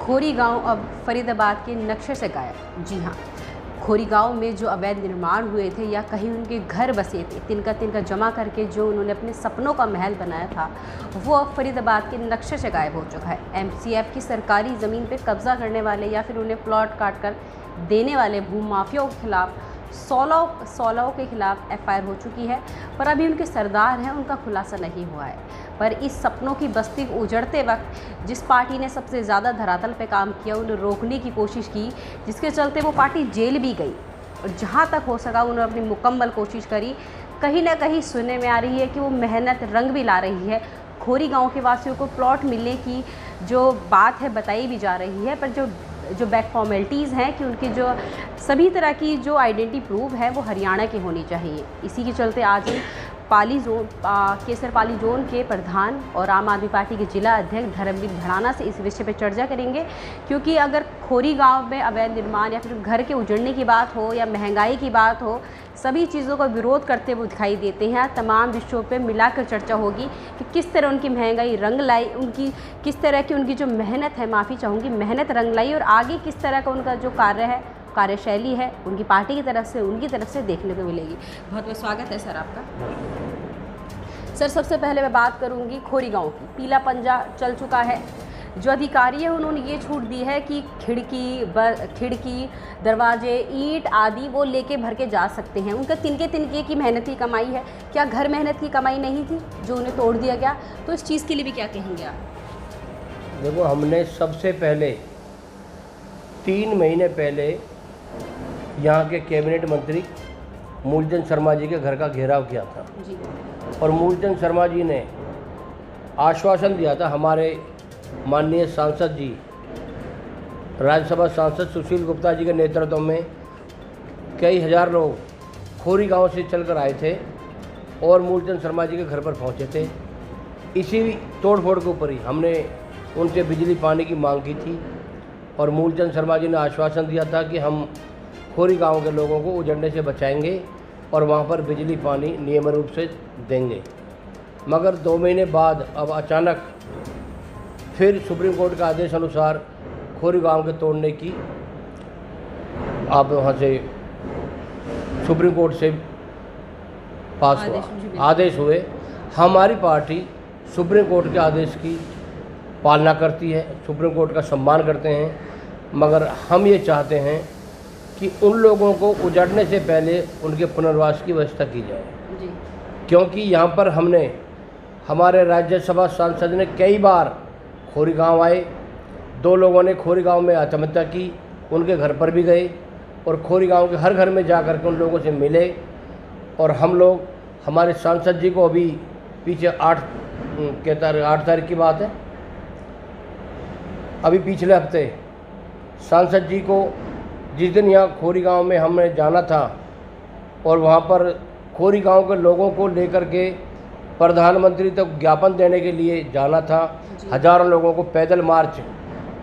खोरी गांव अब फरीदाबाद के नक्शे से गायब। जी हाँ, खोरी गांव में जो अवैध निर्माण हुए थे या कहीं उनके घर बसे थे, तिनका तिनका जमा करके जो उन्होंने अपने सपनों का महल बनाया था, वो अब फरीदाबाद के नक्शे से गायब हो चुका है। एमसीएफ की सरकारी ज़मीन पे कब्जा करने वाले या फिर उन्हें प्लॉट काट कर देने वाले भूमाफियाओं के खिलाफ 16 के खिलाफ एफआईआर हो चुकी है, पर अभी उनके सरदार हैं, उनका खुलासा नहीं हुआ है। पर इस सपनों की बस्ती को उजड़ते वक्त जिस पार्टी ने सबसे ज़्यादा धरातल पे काम किया, उन्हें रोकने की कोशिश की, जिसके चलते वो पार्टी जेल भी गई और जहाँ तक हो सका उन्होंने अपनी मुकम्मल कोशिश करी। कहीं ना कहीं सुनने में आ रही है कि वो मेहनत रंग भी ला रही है। खोरी गांव के वासियों को प्लॉट मिलने की जो बात है बताई भी जा रही है, पर जो बैक फॉर्मेलिटीज़ हैं कि उनकी जो सभी तरह की जो आइडेंटिटी प्रूफ है वो हरियाणा की होनी चाहिए। इसी के चलते आज केसरपाली जोन के प्रधान और आम आदमी पार्टी के जिला अध्यक्ष धर्मवीर धड़ाना से इस विषय पर चर्चा करेंगे, क्योंकि अगर खोरी गांव में अवैध निर्माण या फिर घर के उजड़ने की बात हो या महंगाई की बात हो, सभी चीज़ों का विरोध करते हुए दिखाई देते हैं। तमाम विषयों पे मिलाकर चर्चा होगी कि किस तरह उनकी महंगाई रंग लाई, उनकी किस तरह की उनकी जो मेहनत है, माफ़ी चाहूँगी, मेहनत रंग लाई, और आगे किस तरह का उनका जो कार्य है, कार्यशैली है, उनकी पार्टी की तरफ से, उनकी तरफ से देखने को मिलेगी। बहुत बहुत स्वागत है सर आपका। सर, सबसे पहले मैं बात करूंगी खोरी गांव की। पीला पंजा चल चुका है। जो अधिकारी है उन्होंने ये छूट दी है कि खिड़की, दरवाजे, ईंट आदि वो लेके भर के जा सकते हैं। उनका तिनके की मेहनत की कमाई है। क्या घर मेहनत की कमाई नहीं थी जो उन्हें तोड़ दिया गया? तो इस चीज़ के लिए भी क्या कहेंगे आप? देखो, हमने सबसे पहले 3 महीने पहले यहाँ के कैबिनेट मंत्री मूलचंद शर्मा जी के घर का घेराव किया था जी। और मूलचंद शर्मा जी ने आश्वासन दिया था, हमारे माननीय सांसद जी, राज्यसभा सांसद सुशील गुप्ता जी के नेतृत्व में कई हज़ार लोग खोरी गांव से चलकर आए थे और मूलचंद शर्मा जी के घर पर पहुंचे थे। इसी तोड़फोड़ के ऊपर ही हमने उनसे बिजली पानी की मांग की थी और मूलचंद शर्मा जी ने आश्वासन दिया था कि हम खोरी गांव के लोगों को उजड़ने से बचाएंगे और वहां पर बिजली पानी नियमित रूप से देंगे। मगर 2 महीने बाद अब अचानक फिर सुप्रीम कोर्ट का आदेश अनुसार खोरी गांव के तोड़ने की आप वहाँ से सुप्रीम कोर्ट से पास आदेश हुए। हमारी पार्टी सुप्रीम कोर्ट के आदेश की पालना करती है, सुप्रीम कोर्ट का सम्मान करते हैं, मगर हम ये चाहते हैं कि उन लोगों को उजड़ने से पहले उनके पुनर्वास की व्यवस्था की जाए जी। क्योंकि यहाँ पर हमारे राज्यसभा सांसद ने कई बार खोरी गांव आए। 2 लोगों ने खोरी गांव में आत्महत्या की, उनके घर पर भी गए और खोरी गांव के हर घर में जा कर के उन लोगों से मिले। और हम लोग हमारे सांसद जी को अभी पीछे 8 तारीख की बात है, अभी पिछले हफ्ते सांसद जी को जिस दिन यहाँ खोरी गांव में हमने जाना था और वहाँ पर खोरी गांव के लोगों को लेकर के प्रधानमंत्री तक ज्ञापन देने के लिए जाना था, हज़ारों लोगों को पैदल मार्च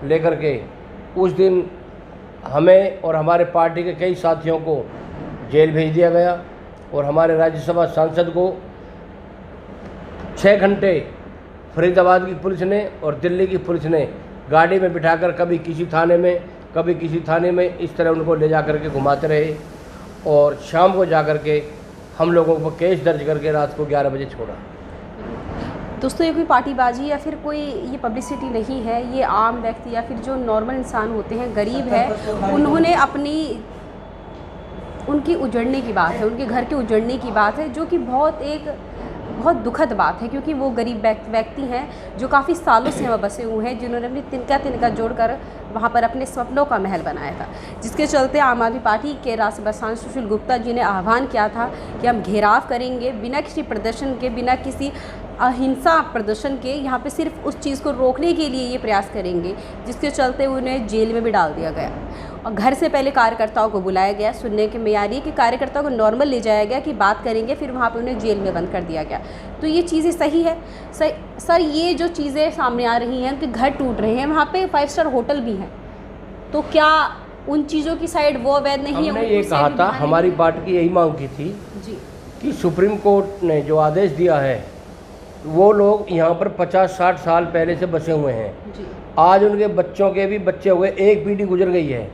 लेकर के, उस दिन हमें और हमारे पार्टी के कई साथियों को जेल भेज दिया गया और हमारे राज्यसभा सांसद को 6 घंटे फरीदाबाद की पुलिस ने और दिल्ली की पुलिस ने गाड़ी में बिठाकर कभी किसी थाने में, कभी किसी थाने में, इस तरह उनको ले जा कर के घुमाते रहे और शाम को जा कर के हम लोगों को केस दर्ज करके रात को 11 बजे छोड़ा। दोस्तों, ये कोई पार्टीबाजी या फिर कोई ये पब्लिसिटी नहीं है। ये आम व्यक्ति या फिर जो नॉर्मल इंसान होते हैं, गरीब है, उन्होंने उनकी उजड़ने की बात है, उनके घर के उजड़ने की बात है, जो कि बहुत दुखद बात है, क्योंकि वो गरीब व्यक्ति हैं जो काफ़ी सालों से वहाँ बसे हुए हैं, जिन्होंने अपनी तिनका जोड़कर वहाँ पर अपने सपनों का महल बनाया था, जिसके चलते आम आदमी पार्टी के राष्ट्रीय सांसद सुशील गुप्ता जी ने आह्वान किया था कि हम घेराव करेंगे बिना किसी प्रदर्शन के, बिना किसी अहिंसा प्रदर्शन के, यहाँ पे सिर्फ उस चीज़ को रोकने के लिए ये प्रयास करेंगे, जिसके चलते उन्हें जेल में भी डाल दिया गया और घर से पहले कार्यकर्ताओं को बुलाया गया। सुनने के में आ रही है कि कार्यकर्ताओं को नॉर्मल ले जाया गया कि बात करेंगे, फिर वहाँ पे उन्हें जेल में बंद कर दिया गया। तो ये चीज़ें सही है? सर, ये जो चीज़ें सामने आ रही हैं, उनके घर टूट रहे हैं, वहाँ पे 5 स्टार होटल भी हैं, तो क्या उन चीज़ों की साइड वो अवैध नहीं है? हमने ये कहा था, हमारी पार्टी की यही मांग की थी जी कि सुप्रीम कोर्ट ने जो आदेश दिया है वो लोग यहाँ पर 50-60 साल पहले से बसे हुए हैं। जी। आज उनके बच्चों के भी बच्चे हुए, एक पीढ़ी गुजर गई है।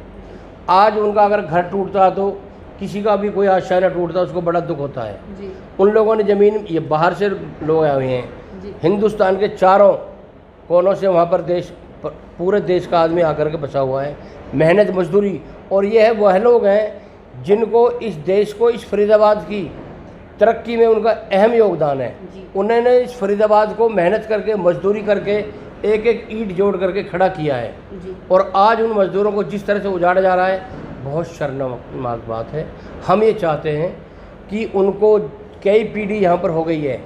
आज उनका अगर घर टूटता तो किसी का भी कोई आशा न टूटता, उसको बड़ा दुख होता है। जी। उन लोगों ने ज़मीन, ये बाहर से लोग आए हुए हैं, जी। हिंदुस्तान के चारों कोनों से वहाँ पर पूरे देश का आदमी आकर के बसा हुआ है, मेहनत मजदूरी। और ये है वह लोग हैं जिनको इस देश को, इस फरीदाबाद की तरक्की में उनका अहम योगदान है। उन्होंने इस फरीदाबाद को मेहनत करके, मजदूरी करके, एक एक ईंट जोड़ करके खड़ा किया है। और आज उन मजदूरों को जिस तरह से उजाड़ा जा रहा है, बहुत शर्मनाक बात है। हम ये चाहते हैं कि उनको, कई पीढ़ी यहाँ पर हो गई है,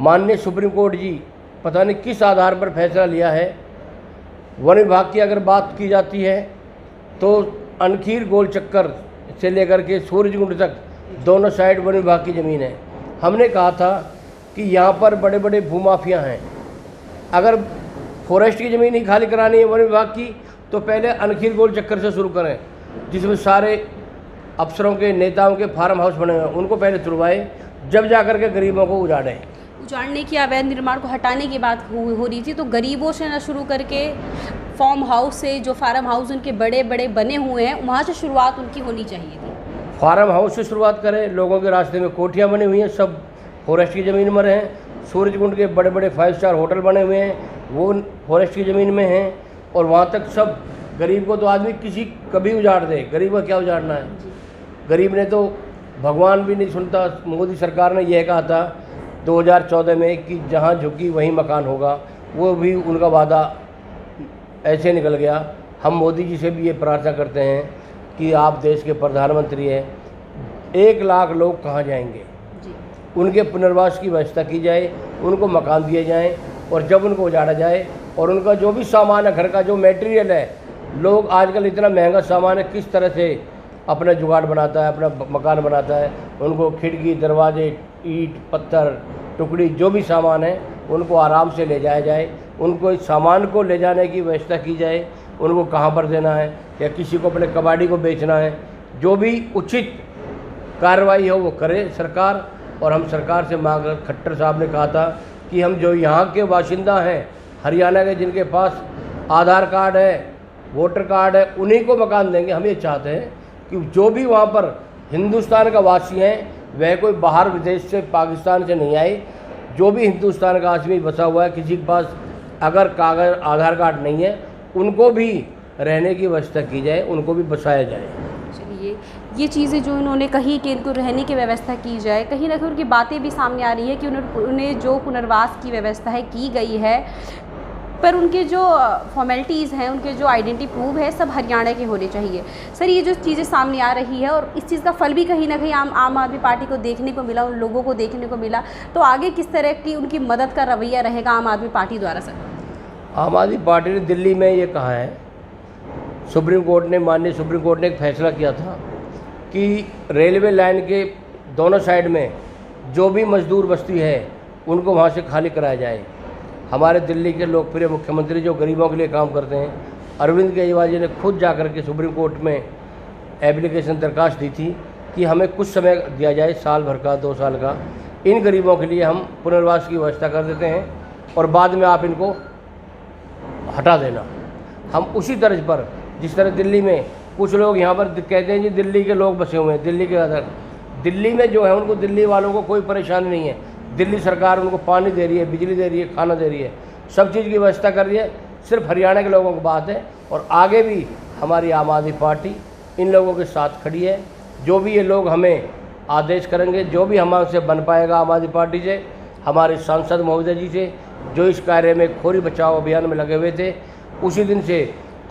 माननीय सुप्रीम कोर्ट जी पता नहीं किस आधार पर फैसला लिया है। वन विभाग की अगर बात की जाती है तो अनखीर गोल चक्कर से लेकर के सूरजकुंड तक दोनों साइड वन विभाग की ज़मीन है। हमने कहा था कि यहाँ पर बड़े बड़े भूमाफिया हैं, अगर फॉरेस्ट की ज़मीन ही खाली करानी है वन विभाग की तो पहले अनखीर गोल चक्कर से शुरू करें, जिसमें सारे अफसरों के, नेताओं के फार्म हाउस बने हुए हैं, उनको पहले तुड़वाएं, जब जा कर के गरीबों को उजाड़ें। उजाड़ने की, अवैध निर्माण को हटाने की बात हो रही थी, तो गरीबों से न शुरू करके फार्म हाउस से, जो फार्म हाउस उनके बड़े बड़े बने हुए हैं, वहाँ से शुरुआत उनकी होनी चाहिए थी। फार्म हाउस से शुरुआत करें। लोगों के रास्ते में कोठियाँ बनी हुई हैं, सब फॉरेस्ट की ज़मीन में हैं। सूरजकुंड के बड़े बड़े 5 स्टार होटल बने हुए हैं, वो फॉरेस्ट की ज़मीन में हैं। और वहाँ तक सब गरीब को तो आदमी किसी कभी उजाड़ दे, गरीब का क्या उजाड़ना है। गरीब ने तो भगवान भी नहीं सुनता। मोदी सरकार ने यह कहा था 2014 में कि जहाँ झुकी वहीं मकान होगा, वो भी उनका वादा ऐसे निकल गया। हम मोदी जी से भी ये प्रार्थना करते हैं कि आप देश के प्रधानमंत्री हैं, 1 लाख लोग कहाँ जाएंगे, उनके पुनर्वास की व्यवस्था की जाए, उनको मकान दिए जाएं। और जब उनको उजाड़ा जाए और उनका जो भी सामान है, घर का जो मटेरियल है, लोग आजकल इतना महंगा सामान है, किस तरह से अपना जुगाड़ बनाता है, अपना मकान बनाता है, उनको खिड़की, दरवाजे, ईंट, पत्थर, टुकड़ी, जो भी सामान है उनको आराम से ले जाया जाए। उनको इस सामान को ले जाने की व्यवस्था की जाए, उनको कहाँ पर देना है, या किसी को अपने कबाड़ी को बेचना है, जो भी उचित कार्रवाई हो वो करे सरकार। और हम सरकार से मांग, खट्टर साहब ने कहा था कि हम जो यहाँ के बाशिंदा हैं, हरियाणा के, जिनके पास आधार कार्ड है, वोटर कार्ड है, उन्हीं को मकान देंगे। हम ये चाहते हैं कि जो भी वहाँ पर हिंदुस्तान का वासी हैं, वह कोई बाहर विदेश से, पाकिस्तान से नहीं आए। जो भी हिंदुस्तान का आदमी बसा हुआ है, किसी के पास अगर कागज़, आधार कार्ड नहीं है, उनको भी रहने की व्यवस्था की जाए, उनको भी बसाया जाए। चलिए, ये चीज़ें जो इन्होंने कही कि इनको रहने की व्यवस्था की जाए, कहीं ना कहीं उनकी बातें भी सामने आ रही है कि उन्हें जो पुनर्वास की व्यवस्था है की गई है, पर उनके जो फॉर्मेलिटीज़ हैं, उनके जो आइडेंटिटी प्रूफ है, सब हरियाणा के होने चाहिए। सर, ये जो चीज़ें सामने आ रही है और इस चीज़ का फल भी कहीं ना कहीं आम आदमी पार्टी को देखने को मिला, उन लोगों को देखने को मिला, तो आगे किस तरह की उनकी मदद का रवैया रहेगा आम आदमी पार्टी द्वारा? सर, आम आदमी पार्टी ने दिल्ली में ये कहा है, सुप्रीम कोर्ट ने, माननीय सुप्रीम कोर्ट ने एक फैसला किया था कि रेलवे लाइन के दोनों साइड में जो भी मजदूर बस्ती है उनको वहाँ से खाली कराया जाए। हमारे दिल्ली के लोकप्रिय मुख्यमंत्री जो गरीबों के लिए काम करते हैं, अरविंद केजरीवाल जी ने खुद जाकर के सुप्रीम कोर्ट में एप्लीकेशन दरखास्त दी थी कि हमें कुछ समय दिया जाए, साल भर का, 2 साल का, इन गरीबों के लिए हम पुनर्वास की व्यवस्था कर देते हैं और बाद में आप इनको हटा देना। हम उसी तर्ज पर, जिस तरह दिल्ली में कुछ लोग यहाँ पर कहते हैं जी दिल्ली के लोग बसे हुए हैं, दिल्ली के अंदर, दिल्ली में जो है उनको, दिल्ली वालों को कोई परेशानी नहीं है। दिल्ली सरकार उनको पानी दे रही है, बिजली दे रही है, खाना दे रही है, सब चीज़ की व्यवस्था कर रही है। सिर्फ हरियाणा के लोगों की बात है। और आगे भी हमारी आम आदमी पार्टी इन लोगों के साथ खड़ी है। जो भी ये लोग हमें आदेश करेंगे, जो भी हमसे बन पाएगा आम आदमी पार्टी से, हमारे सांसद महोदय जी से, जो इस कार्य में खोरी बचाओ अभियान में लगे हुए थे, उसी दिन से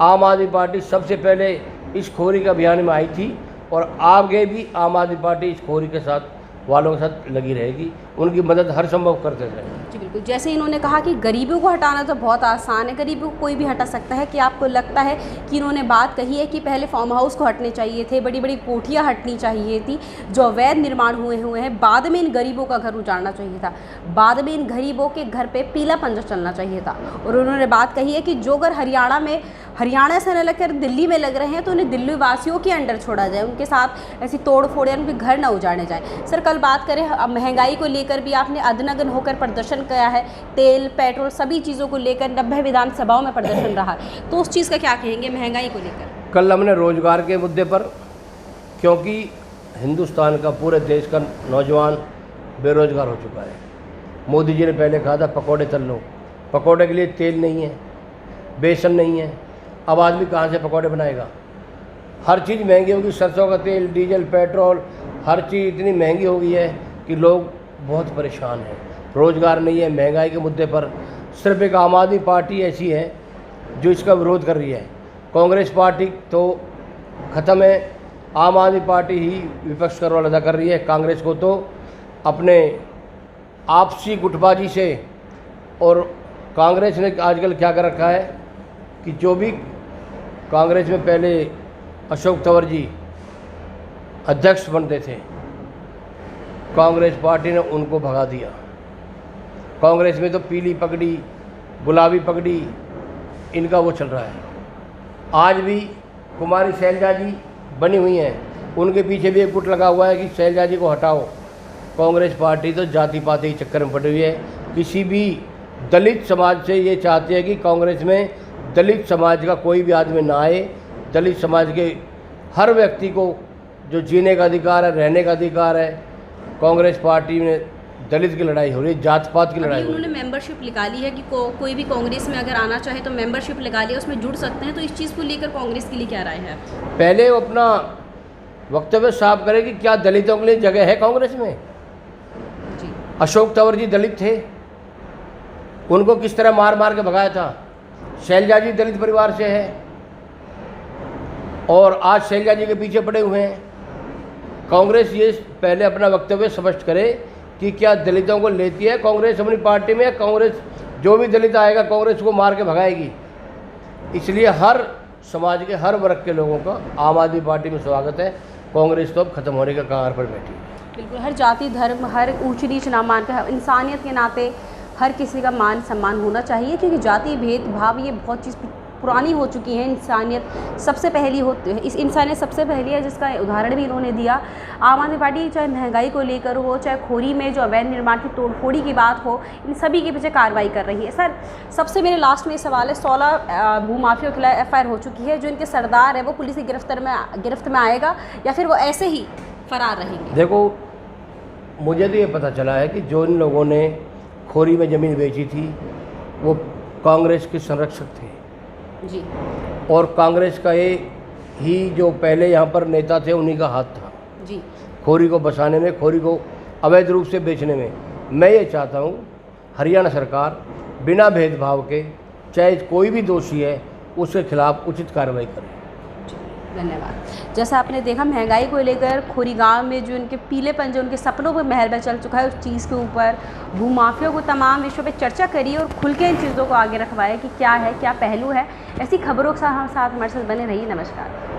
आम आदमी पार्टी सबसे पहले इस खोरी के अभियान में आई थी और आगे भी आम आदमी पार्टी इस खोरी के साथ, वालों के साथ लगी रहेगी, उनकी मदद हर संभव करते रहेंगे। जी बिल्कुल, जैसे इन्होंने कहा कि गरीबों को हटाना तो बहुत आसान है, गरीबों को कोई भी हटा सकता है, कि आपको लगता है कि इन्होंने बात कही है कि पहले फार्म हाउस को हटने चाहिए थे, बड़ी बड़ी कोठियाँ हटनी चाहिए थी, जो अवैध निर्माण हुए हैं, बाद में इन गरीबों का घर उजाड़ना चाहिए था, बाद में इन गरीबों के घर पर पीला पंजा चलना चाहिए था। और उन्होंने बात कही है कि जो घर हरियाणा में हरियाणा से न लगकर दिल्ली में लग रहे हैं, तो उन्हें दिल्ली वासियों के अंडर छोड़ा जाए, उनके साथ ऐसी तोड़ फोड़ या उनके घर न उजाड़े जाए। सर, कल बात करें महंगाई को लेकर भी आपने अदनगन होकर प्रदर्शन किया है, तेल पेट्रोल सभी चीज़ों को लेकर 90 विधानसभाओं में प्रदर्शन रहा, तो उस चीज़ का क्या कहेंगे महंगाई को लेकर? कल हमने रोजगार के मुद्दे पर, क्योंकि हिंदुस्तान का पूरे देश का नौजवान बेरोजगार हो चुका है। मोदी जी ने पहले कहा था पकौड़े तल लो, पकौड़े के लिए तेल नहीं है, बेसन नहीं है, अब आदमी कहाँ से पकौड़े बनाएगा? हर चीज़ महंगी होगी, सरसों का तेल, डीजल, पेट्रोल, हर चीज़ इतनी महंगी हो गई है कि लोग बहुत परेशान हैं। रोज़गार नहीं है। महंगाई के मुद्दे पर सिर्फ एक आम आदमी पार्टी ऐसी है जो इसका विरोध कर रही है। कांग्रेस पार्टी तो ख़त्म है, आम आदमी पार्टी ही विपक्ष का रोल अदा कर रही है। कांग्रेस को तो अपने आपसी गुटबाजी से, और कांग्रेस ने आजकल क्या कर रखा है कि जो भी कांग्रेस में पहले अशोक तंवर जी अध्यक्ष बनते थे, कांग्रेस पार्टी ने उनको भगा दिया। कांग्रेस में तो पीली पगड़ी, गुलाबी पगड़ी, इनका वो चल रहा है। आज भी कुमारी शैलजा जी बनी हुई हैं, उनके पीछे भी एक गुट लगा हुआ है कि शैलजा जी को हटाओ। कांग्रेस पार्टी तो जाति पाति के चक्कर में पड़ी हुई है। किसी भी दलित समाज से ये चाहती है कि कांग्रेस में दलित समाज का कोई भी आदमी ना आए। दलित समाज के हर व्यक्ति को जो जीने का अधिकार है, रहने का अधिकार है। कांग्रेस पार्टी में दलित की लड़ाई हो रही है, जात पात की लड़ाई हो रही है। उन्होंने मेंबरशिप निकाली है कि कोई भी कांग्रेस में अगर आना चाहे तो मेंबरशिप निकाली है, उसमें जुड़ सकते हैं, तो इस चीज़ को लेकर कांग्रेस के लिए क्या राय है? पहले वो अपना वक्तव्य साफ करे कि क्या दलितों के लिए जगह है कांग्रेस में? जी। अशोक तंवर जी दलित थे, उनको किस तरह मार मार के भगाया था। शैलजा जी दलित परिवार से है और आज शैलजा जी के पीछे पड़े हुए हैं। कांग्रेस ये पहले अपना वक्तव्य स्पष्ट करे कि क्या दलितों को लेती है कांग्रेस अपनी पार्टी में? कांग्रेस जो भी दलित आएगा कांग्रेस को मार के भगाएगी। इसलिए हर समाज के हर वर्ग के लोगों का आम आदमी पार्टी में स्वागत है। कांग्रेस तो अब खत्म होने के कगार पर बैठी है। बिल्कुल, हर जाति धर्म, हर ऊंच नीच ना मानकर इंसानियत के नाते हर किसी का मान सम्मान होना चाहिए, क्योंकि जाति भेदभाव ये बहुत चीज़ पुरानी हो चुकी है। इंसानियत सबसे पहली होती है, इस इंसानियत सबसे पहली है, जिसका उदाहरण भी इन्होंने दिया। आम आदमी पार्टी चाहे महंगाई को लेकर हो, चाहे खोरी में जो अवैध निर्माण की तोड़फोड़ी की बात हो, इन सभी के पीछे कार्रवाई कर रही है। सर, सबसे मेरे लास्ट में ये सवाल है, 16 भूमाफियों के खिलाफ FIR हो चुकी है, जो इनके सरदार है वो पुलिस की गिरफ्त में आएगा या फिर वो ऐसे ही फरार रहेंगे? देखो, मुझे तो ये पता चला है कि जो इन लोगों ने खोरी में ज़मीन बेची थी वो कांग्रेस के संरक्षक थे जी, और कांग्रेस का ये ही जो पहले यहाँ पर नेता थे उन्हीं का हाथ था जी, खोरी को बसाने में, खोरी को अवैध रूप से बेचने में। मैं ये चाहता हूँ हरियाणा सरकार बिना भेदभाव के, चाहे कोई भी दोषी है, उसके खिलाफ उचित कार्रवाई करे। धन्यवाद। जैसा आपने देखा, महंगाई को लेकर खोरी गांव में जो उनके पीलेपन, जो उनके सपनों पर महल में चल चुका है, उस चीज़ के ऊपर भूमाफियों को तमाम विषयों पे चर्चा करी और खुल के इन चीज़ों को आगे रखवाया कि क्या है, क्या पहलू है। ऐसी खबरों के साथ हमारे साथ बने रहिए। नमस्कार।